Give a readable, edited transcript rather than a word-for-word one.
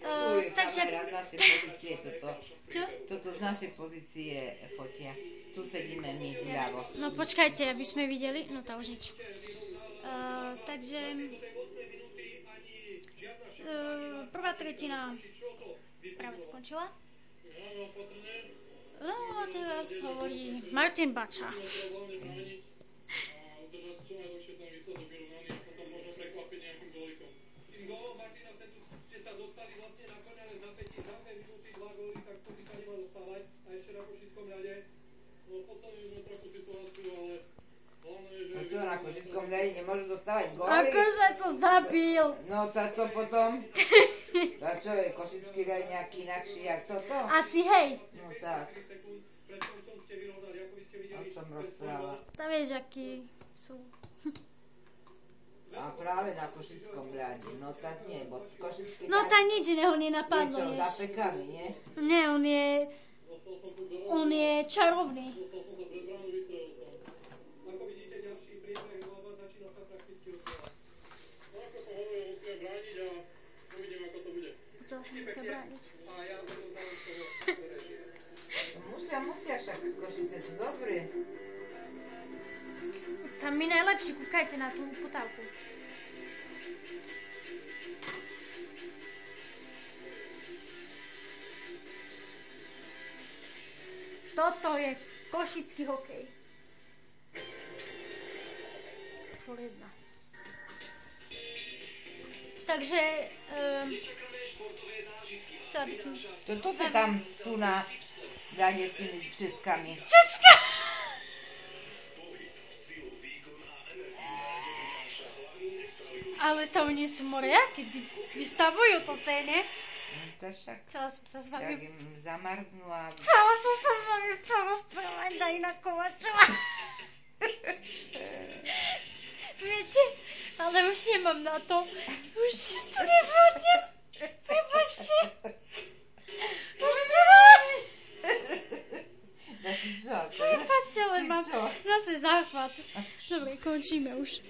Tu je Takže... kamera z našej pozície, Čo? toto z našej pozície fotia. Tu sedíme my vľavo. No počkajte, aby sme videli. No to už nič. Takže... prvá tretina práve skončila. No a teraz hovorí Martin Bača. A čo, na Košickom ľade nemôžu dostávať góly? Akože to zabil. No to potom. A čo je, Košický ľad nejaký inakší, jak toto? Asi hej. No tak. O čom rozpráva? Tam vieš, akí sú. A práve na Košickom ľade. No tak nie, bo Košický ľad... No tak nič iného Je nenapadlo, čo, vieš. zapekaný, nie? Nie, on je čarovný. Počula som, musia brániť. Musia, však Košice sú dobré. Tam mi najlepší, kúkajte na tú potávku. Toto je košický hokej. Poriadna. Takže, chcela by som... Toto tam sú na ľade s tými ceckami. Cecka! Ale to nie sú moriaky, vystavujú to ne? To však, Chcela som sa s jak vami... im zamarznú a... Chcela som sa s vami porozprávať Dajna Kovačová. Viete, ale už nemám na to. Už to nezvládnem. Prepačte. Už to ne... Čo? Prepačte, ale Ty mám čo? zase záchvat. Dobre, končíme už.